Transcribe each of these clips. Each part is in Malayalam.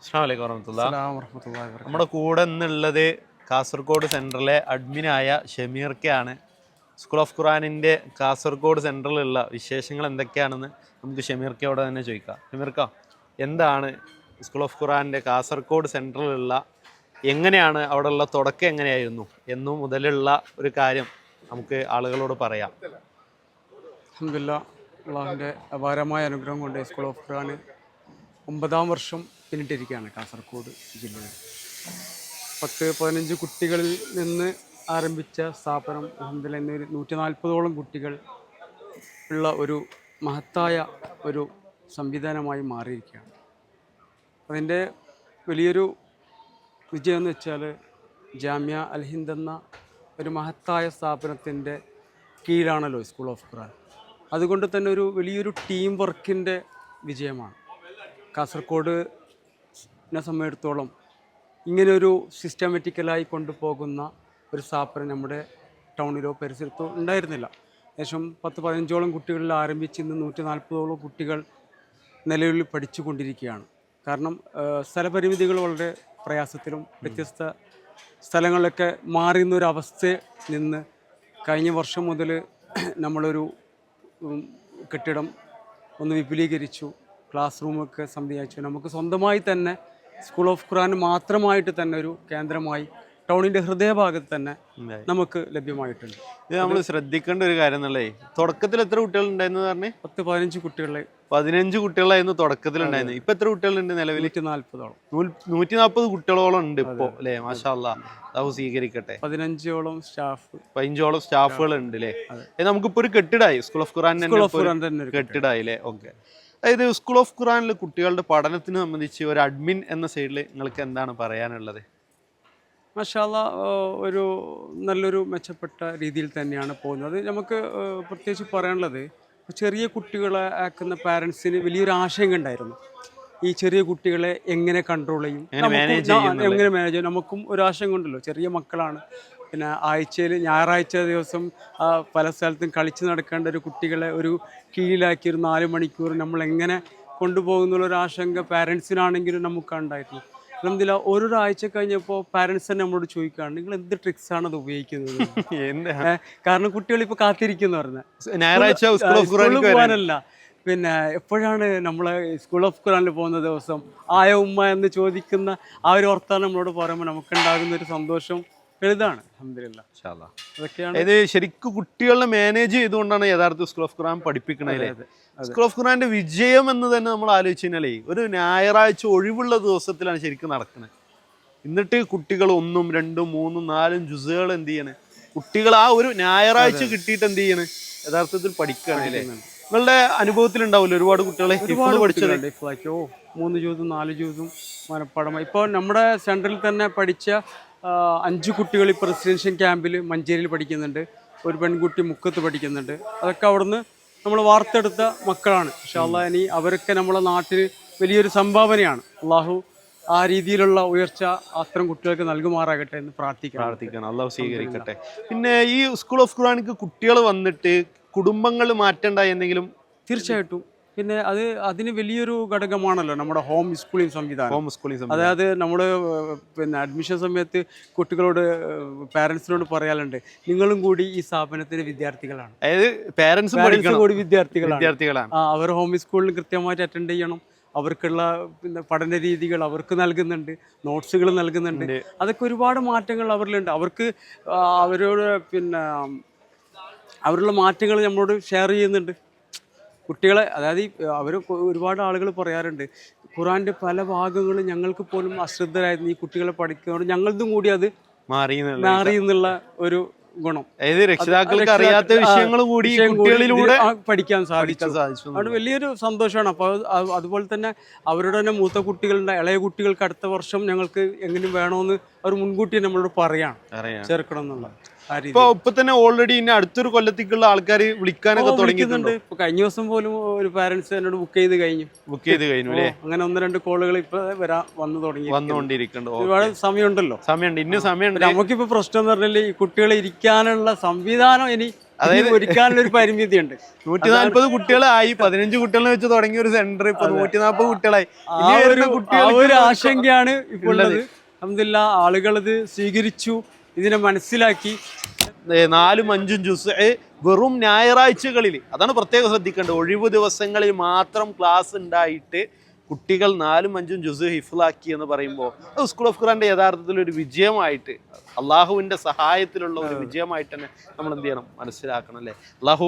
അസ്സലാമു അലൈക്കും വറഹ്മത്തുള്ളാഹി. നമ്മുടെ കൂടെ നിന്നുള്ളത് കാസർഗോഡ് സെൻറ്ററിലെ അഡ്മിനായ ഷമീർക്കയാണ്. സ്കൂൾ ഓഫ് ഖുറാനിൻ്റെ കാസർഗോഡ് സെൻറ്ററിലുള്ള വിശേഷങ്ങൾ എന്തൊക്കെയാണെന്ന് നമുക്ക് ഷമീർക്കയോടെ തന്നെ ചോദിക്കാം. ഷമീർക്ക, എന്താണ് സ്കൂൾ ഓഫ് ഖുറാനിൻ്റെ കാസർഗോഡ് സെൻറ്ററിലുള്ള, എങ്ങനെയാണ് അവിടെയുള്ള തുടക്കം എങ്ങനെയായിരുന്നു എന്നു മുതലുള്ള ഒരു കാര്യം നമുക്ക് ആളുകളോട് പറയാം. അൽഹംദുലില്ലാഹ്, അള്ളാഹുവിൻ്റെ അപാരമായ അനുഗ്രഹം കൊണ്ട് സ്കൂൾ ഓഫ് ഖുറാൻ 9ാം വർഷം പിന്നിട്ടിരിക്കുകയാണ് കാസർഗോഡ് ജില്ലയിൽ. 10-15 കുട്ടികളിൽ നിന്ന് ആരംഭിച്ച സ്ഥാപനം അൽഹംദുലില്ലാഹ് ഇന്ന് 140ഓളം കുട്ടികൾ ഉള്ള ഒരു മഹത്തായ ഒരു സംവിധാനമായി മാറിയിരിക്കുകയാണ്. അതിൻ്റെ വലിയൊരു വിജയം എന്ന് വെച്ചാൽ ജാമിയ അൽ ഹിന്ദ് എന്ന ഒരു മഹത്തായ സ്ഥാപനത്തിൻ്റെ കീഴിലാണല്ലോ സ്കൂൾ ഓഫ് ഖുറാൻ. അതുകൊണ്ട് തന്നെ ഒരു വലിയൊരു ടീം വർക്കിൻ്റെ വിജയമാണ്. കാസർഗോഡിനെ സംബന്ധിച്ചിടത്തോളം ഇങ്ങനെയൊരു സിസ്റ്റമാറ്റിക്കലായി കൊണ്ടുപോകുന്ന ഒരു സ്ഥാപനം നമ്മുടെ ടൗണിലോ പരിസരത്തോ ഉണ്ടായിരുന്നില്ല. ഏകദേശം 10-15ഓളം കുട്ടികളിൽ ആരംഭിച്ച് ഇന്ന് 140ഓളം കുട്ടികൾ നിലവിൽ പഠിച്ചു കൊണ്ടിരിക്കുകയാണ്. കാരണം സ്ഥലപരിമിതികൾ വളരെ പ്രയാസത്തിലും വ്യത്യസ്ത സ്ഥലങ്ങളിലൊക്കെ മാറുന്നൊരവസ്ഥയിൽ നിന്ന് കഴിഞ്ഞ വർഷം മുതൽ നമ്മളൊരു കെട്ടിടം ഒന്ന് വിപുലീകരിച്ചു, ക്ലാസ് റൂമൊക്കെ സംവിധാനിച്ചു. നമുക്ക് സ്വന്തമായി തന്നെ സ്കൂൾ ഓഫ് ഖുറാൻ മാത്രമായിട്ട് തന്നെ ഒരു കേന്ദ്രമായി ടൗണിൻ്റെ ഹൃദയഭാഗത്ത് തന്നെ നമുക്ക് ലഭ്യമായിട്ടുണ്ട്. ഇത് നമ്മൾ ശ്രദ്ധിക്കേണ്ട ഒരു കാര്യം എന്നുള്ളേ, തുടക്കത്തിൽ എത്ര കുട്ടികൾ ഉണ്ടായിരുന്നു പറഞ്ഞേ? 10-15 കുട്ടികളെ 15 കുട്ടികളായിരുന്നു തുടക്കത്തിൽ ഉണ്ടായിരുന്നു. ഇപ്പൊ എത്ര കുട്ടികളുണ്ട് നിലവിൽ? 140ഓളം 140 കുട്ടികളോളം ഉണ്ട് ഇപ്പോ അല്ലേ? മാഷാ അല്ലാഹ്, അല്ലാഹു സ്വീകരിക്കട്ടെ. 15ഓളം സ്റ്റാഫ് 15ഓളം സ്റ്റാഫുകൾ ഉണ്ട് അല്ലേ? നമുക്കിപ്പോ ഒരു കെട്ടിടായി സ്കൂൾ ഓഫ് ഖുറാൻ തന്നെ കെട്ടിടായി അല്ലേ? ഓക്കെ. അതായത് സ്കൂൾ ഓഫ് ഖുറാനിൽ കുട്ടികളുടെ പഠനത്തിന് സംബന്ധിച്ച് ഒരു അഡ്മിൻ എന്ന സൈഡിൽ നിങ്ങൾക്ക് എന്താണ് പറയാനുള്ളത്? മാഷാ അല്ലാഹ്, ഒരു നല്ലൊരു മെച്ചപ്പെട്ട രീതിയിൽ തന്നെയാണ് പോകുന്നത്. നമുക്ക് പ്രത്യേകിച്ച് പറയാനുള്ളത്, ചെറിയ കുട്ടികളെ ആക്കുന്ന പാരൻസിന് വലിയൊരു ആശങ്ക ഉണ്ടായിരുന്നു. ഈ ചെറിയ കുട്ടികളെ എങ്ങനെ കൺട്രോൾ ചെയ്യും, എങ്ങനെ മാനേജ് ചെയ്യും. നമുക്കും ഒരു ആശങ്ക ഉണ്ടല്ലോ, ചെറിയ മക്കളാണ്. പിന്നെ ആഴ്ചയിൽ ഞായറാഴ്ച ദിവസം പല സ്ഥലത്തും കളിച്ച് നടക്കേണ്ട ഒരു കുട്ടികളെ ഒരു കീഴിലാക്കി ഒരു 4 മണിക്കൂർ നമ്മൾ എങ്ങനെ കൊണ്ടുപോകുന്നുള്ളൊരു ആശങ്ക പാരൻസിനാണെങ്കിലും നമുക്കുണ്ടായിരുന്നു. അൽഹംദുലില്ലാഹ്, ഒരാഴ്ച കഴിഞ്ഞപ്പോൾ പാരൻസ് തന്നെ നമ്മളോട് ചോദിക്കുകയാണ്, നിങ്ങൾ എന്ത് ട്രിക്സ് ആണ് അത് ഉപയോഗിക്കുന്നത്? കാരണം കുട്ടികൾ ഇപ്പോൾ കാത്തിരിക്കുന്നു പറഞ്ഞാൽ പോകാനല്ല, പിന്നെ എപ്പോഴാണ് നമ്മൾ സ്കൂൾ ഓഫ് ഖുറാനിൽ പോകുന്ന ദിവസം ആയ ഉമ്മ എന്ന് ചോദിക്കുന്ന ആ ഒരു വർത്താനം നമ്മളോട് പറയുമ്പോൾ നമുക്കുണ്ടാകുന്ന ഒരു സന്തോഷം വലുതാണ്. അൽഹംദുലില്ലാഹ്, അതൊക്കെയാണ്. ഇത് ശരിക്കും കുട്ടികളെ മാനേജ് ചെയ്തുകൊണ്ടാണ് യഥാർത്ഥ സ്കൂൾ ഓഫ് ഖുറാൻ പഠിപ്പിക്കണത്. സ്കൂൾ ഓഫ് ഖുറാന്റെ വിജയം എന്ന് തന്നെ നമ്മൾ ആലോചിച്ച് കഴിഞ്ഞാലേ, ഒരു ഞായറാഴ്ച ഒഴിവുള്ള ദിവസത്തിലാണ് ശരിക്കും നടക്കുന്നത്. എന്നിട്ട് കുട്ടികൾ 1, 2, 3, 4 ജുസുകൾ എന്ത് ചെയ്യണ്, കുട്ടികൾ ആ ഒരു ഞായറാഴ്ച കിട്ടിയിട്ട് എന്ത് ചെയ്യണ്, യഥാർത്ഥത്തിൽ പഠിക്കുകയാണല്ലേ? നിങ്ങളുടെ അനുഭവത്തിൽ ഉണ്ടാവില്ല ഒരുപാട് കുട്ടികളെ പഠിച്ചിട്ടുണ്ട്. 3 ജ്യൂസും 4 ജ്യൂസും മനപ്പാടമായി. ഇപ്പോൾ നമ്മുടെ സെൻറ്ററിൽ തന്നെ പഠിച്ച 5 കുട്ടികൾ ഇപ്പോൾ റെസിഡൻഷ്യൽ ക്യാമ്പിൽ മഞ്ചേരിയിൽ പഠിക്കുന്നുണ്ട്. ഒരു പെൺകുട്ടി മുക്കത്ത് പഠിക്കുന്നുണ്ട്. അതൊക്കെ അവിടുന്ന് നമ്മൾ വാർത്തെടുത്ത മക്കളാണ്. ഇൻഷാ അല്ലാഹ്, ഇനി അവരൊക്കെ നമ്മളെ നാട്ടിൽ വലിയൊരു സംഭാവനയാണ്. അള്ളാഹു ആ രീതിയിലുള്ള ഉയർച്ച അത്തരം കുട്ടികൾക്ക് നൽകുമാറാകട്ടെ എന്ന് പ്രാർത്ഥിക്കണം. അള്ളാഹു സ്വീകരിക്കട്ടെ. പിന്നെ ഈ സ്കൂൾ ഓഫ് ഖുറാനിക്ക് കുട്ടികൾ വന്നിട്ട് കുടുംബങ്ങൾ മാറ്റേണ്ട എന്തെങ്കിലും? തീർച്ചയായിട്ടും. പിന്നെ അതിന് വലിയൊരു ഘടകമാണല്ലോ നമ്മുടെ ഹോം സ്കൂളിംഗ് സംവിധാനം. അതായത് നമ്മൾ പിന്നെ അഡ്മിഷൻ സമയത്ത് കുട്ടികളോട് പാരൻസിനോട് പറയാറുണ്ട്, നിങ്ങളും കൂടി ഈ സ്ഥാപനത്തിലെ വിദ്യാർത്ഥികളാണ്. അതായത് പാരൻസും കൂടി വിദ്യാർത്ഥികളാണ്. അവർ ഹോം സ്കൂളിൽ കൃത്യമായിട്ട് അറ്റൻഡ് ചെയ്യണം. അവർക്കുള്ള പിന്നെ പഠന രീതികൾ അവർക്ക് നൽകുന്നുണ്ട്, നോട്ട്സുകൾ നൽകുന്നുണ്ട്. അതൊക്കെ ഒരുപാട് മാറ്റങ്ങൾ അവരിലുണ്ട്. അവർക്ക് അവരോട് പിന്നെ അവരുള്ള മാറ്റങ്ങൾ നമ്മളോട് ഷെയർ ചെയ്യുന്നുണ്ട് കുട്ടികളെ. അതായത് അവർ ഒരുപാട് ആളുകൾ പറയാറുണ്ട്, ഖുറാൻ്റെ പല ഭാഗങ്ങളും ഞങ്ങൾക്ക് പോലും അശ്രദ്ധരായിരുന്നു, ഈ കുട്ടികളെ പഠിക്കുന്നതോട് ഞങ്ങളതും കൂടി അത് മാറി എന്നുള്ള ഒരു ഗുണം. രക്ഷിതാക്കൾക്ക് അറിയാത്ത വിഷയങ്ങൾ കൂടി കുട്ടികളിലൂടെ പഠിക്കാൻ സാധിച്ചു. അത് വലിയൊരു സന്തോഷമാണ്. അപ്പോൾ അതുപോലെ തന്നെ അവരുടെ തന്നെ മൂത്ത കുട്ടികളുടെ ഇളയ കുട്ടികൾക്ക് അടുത്ത വർഷം ഞങ്ങൾക്ക് എങ്ങനെ വേണമെന്ന് അവർ മുൻകൂട്ടി നമ്മളോട് ചേർക്കണം എന്നുള്ള. ഇപ്പൊ തന്നെ ഓൾറെഡി ഇനി അടുത്തൊരു കൊല്ലത്തേക്കുള്ള ആൾക്കാർ വിളിക്കാനൊക്കെ തുടങ്ങിയിട്ടുണ്ട്. ഇപ്പൊ കഴിഞ്ഞ ദിവസം പോലും ഒരു പാരന്റ്സ് എന്നോട് ബുക്ക് ചെയ്ത് കഴിഞ്ഞു അല്ലേ? അങ്ങനെ 1-2 കോളുകൾ ഇപ്പൊ വന്നുകൊണ്ടിരിക്കുന്നുണ്ട്. ഒരുപാട് സമയമുണ്ടല്ലോ, സമയമുണ്ട്. ഇന്നും സമയമുണ്ട്. നമുക്കിപ്പോ പ്രശ്നം എന്ന് പറഞ്ഞാൽ ഈ കുട്ടികളെ ഇരിക്കാനുള്ള സംവിധാനം ഇനി അതായത് ഒരുക്കാനുള്ള ഒരു പരിമിതി ഉണ്ട്. 140 കുട്ടികളായി, 15 കുട്ടികളെ വെച്ച് തുടങ്ങിയ ഒരു സെന്റർ ഇപ്പൊ 140 കുട്ടികളായി. ആ ഒരു ആശങ്കയാണ് ഇപ്പോൾ ഉള്ളത്. അൽഹംദുലില്ലാഹ് ആളുകൾ ഇത് സ്വീകരിച്ചു, ഇതിനെ മനസ്സിലാക്കി. 4ഉം 5ഉം ജുസ് വെറും ഞായറാഴ്ചകളിൽ, അതാണ് പ്രത്യേകം ശ്രദ്ധിക്കേണ്ടത്. ഒഴിവ് ദിവസങ്ങളിൽ മാത്രം ക്ലാസ് ഉണ്ടായിട്ട് കുട്ടികൾ 4ഉം 5ഉം ജുസ് ഹിഫ്ലാക്കി എന്ന് പറയുമ്പോൾ അത് സ്കൂൾ ഓഫ് ഖുറാന്റെ യഥാർത്ഥത്തിൽ ഒരു വിജയമായിട്ട്, അള്ളാഹുവിന്റെ സഹായത്തിലുള്ള ഒരു വിജയമായിട്ട് തന്നെ നമ്മൾ എന്ത് ചെയ്യണം, മനസ്സിലാക്കണം അല്ലേ. അള്ളാഹു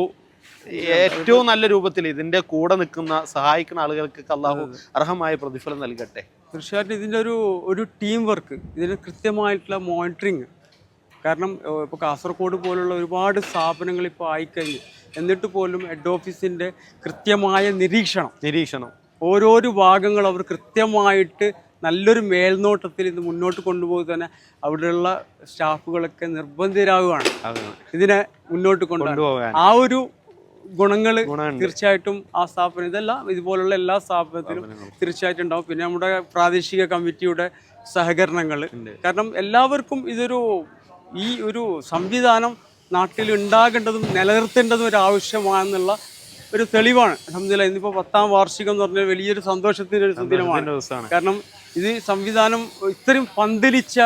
ഏറ്റവും നല്ല രൂപത്തിൽ ഇതിന്റെ കൂടെ നിൽക്കുന്ന സഹായിക്കുന്ന ആളുകൾക്ക് അള്ളാഹു അർഹമായ പ്രതിഫലം നൽകട്ടെ. തീർച്ചയായിട്ടും ഇതിൻ്റെ ഒരു ടീം വർക്ക്, ഇതിന് കൃത്യമായിട്ടുള്ള മോണിറ്ററിങ്. കാരണം ഇപ്പോൾ കാസർഗോഡ് പോലുള്ള ഒരുപാട് സ്ഥാപനങ്ങൾ ഇപ്പോൾ ആയിക്കഴിഞ്ഞു, എന്നിട്ട് പോലും ഹെഡ് ഓഫീസിൻ്റെ കൃത്യമായ നിരീക്ഷണം ഓരോരോ ഭാഗങ്ങൾ അവർ കൃത്യമായിട്ട് നല്ലൊരു മേൽനോട്ടത്തിൽ ഇത് മുന്നോട്ട് കൊണ്ടുപോയി തന്നെ അവിടെയുള്ള സ്റ്റാഫുകളൊക്കെ നിർബന്ധിതരാകുകയാണ് ഇതിനെ മുന്നോട്ട് കൊണ്ടുപോകാൻ. ആ ഒരു ഗുണങ്ങൾ തീർച്ചയായിട്ടും ആ സ്ഥാപനം, ഇതെല്ലാം ഇതുപോലുള്ള എല്ലാ സ്ഥാപനത്തിലും തീർച്ചയായിട്ടും ഉണ്ടാവും. പിന്നെ നമ്മുടെ പ്രാദേശിക കമ്മിറ്റിയുടെ സഹകരണങ്ങൾ, കാരണം എല്ലാവർക്കും ഈ ഒരു സംവിധാനം നാട്ടിൽ ഉണ്ടാകേണ്ടതും നിലനിർത്തേണ്ടതും ഒരു ആവശ്യമാണെന്നുള്ള ഒരു തെളിവാണ്. അൽഹംദുലില്ലാഹ് ഇന്നിപ്പോൾ 10ാം വാർഷികം എന്ന് പറഞ്ഞാൽ വലിയൊരു സന്തോഷത്തിൻ്റെ ഒരു ദിനമാണ്. കാരണം ഇത് സംവിധാനം ഇത്രയും പന്തലിച്ച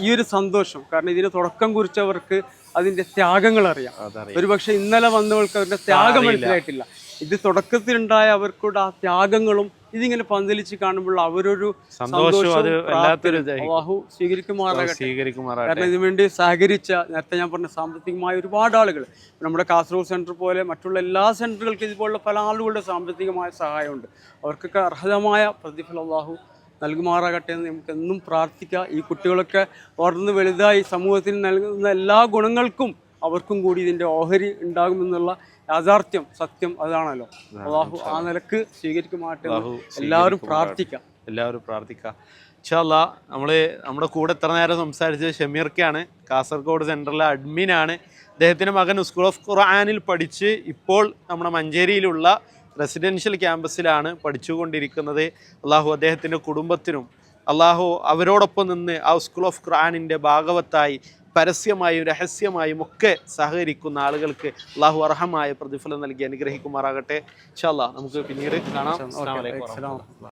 ഈ ഒരു സന്തോഷം, കാരണം ഇതിന് തുടക്കം കുറിച്ചവർക്ക് അതിൻ്റെ ത്യാഗങ്ങൾ അറിയാം. ഒരുപക്ഷെ ഇന്നലെ വന്നവർക്ക് അവരുടെ ത്യാഗം മനസ്സിലായിട്ടില്ല. ഇത് തുടക്കത്തിലുണ്ടായ അവർക്കൂടെ ആ ത്യാഗങ്ങളും ഇതിങ്ങനെ പന്തലിച്ച് കാണുമ്പോൾ അവരൊരു അല്ലാഹു സ്വീകരിക്കുമാറാകട്ടെ. കാരണം ഇതിനുവേണ്ടി സഹകരിച്ച, നേരത്തെ ഞാൻ പറഞ്ഞ സാമ്പത്തികമായ ഒരുപാട് ആളുകൾ, നമ്മുടെ കാസർഗോഡ് സെൻറ്റർ പോലെ മറ്റുള്ള എല്ലാ സെൻറ്ററുകൾക്കും ഇതുപോലുള്ള പല ആളുകളുടെ സാമ്പത്തികമായ സഹായമുണ്ട്. അവർക്കൊക്കെ അർഹതമായ പ്രതിഫലം അല്ലാഹു നൽകുമാറാകട്ടെ എന്ന് നമുക്ക് എന്നും പ്രാർത്ഥിക്കാം. ഈ കുട്ടികളൊക്കെ വളർന്ന് വലുതായി സമൂഹത്തിന് നൽകുന്ന എല്ലാ ഗുണങ്ങൾക്കും അവർക്കും കൂടി ഇതിൻ്റെ ഓഹരി ഉണ്ടാകുമെന്നുള്ള യാഥാർത്ഥ്യം, സത്യം അതാണല്ലോ. അല്ലാഹു ആ നിലക്ക് സ്വീകരിക്കുമാട്ടെ. എല്ലാവരും പ്രാർത്ഥിക്കാം. ഇൻഷാ അല്ലാഹ്. നമ്മുടെ കൂടെ എത്ര നേരം സംസാരിച്ചത് ഷമീർക്കയാണ്, കാസർഗോഡ് സെൻറ്ററിലെ അഡ്മിനാണ്. അദ്ദേഹത്തിൻ്റെ മകൻ സ്കൂൾ ഓഫ് ഖുർആനിൽ പഠിച്ച് ഇപ്പോൾ നമ്മുടെ മഞ്ചേരിയിലുള്ള റെസിഡൻഷ്യൽ ക്യാമ്പസിലാണ് പഠിച്ചുകൊണ്ടിരിക്കുന്നത്. അള്ളാഹു അദ്ദേഹത്തിൻ്റെ കുടുംബത്തിനും അള്ളാഹു അവരോടൊപ്പം നിന്ന് ആ സ്കൂൾ ഓഫ് ഖുർആനിൻ്റെ ഭാഗവത്തായി പരസ്യമായും രഹസ്യമായും ഒക്കെ സഹകരിക്കുന്ന ആളുകൾക്ക് അള്ളാഹു അർഹമായ പ്രതിഫലം നൽകി അനുഗ്രഹിക്കുമാറാകട്ടെ. ഇൻഷാ അല്ലാഹ് നമുക്ക് പിന്നീട് കാണാം. അസ്സലാമു അലൈക്കും.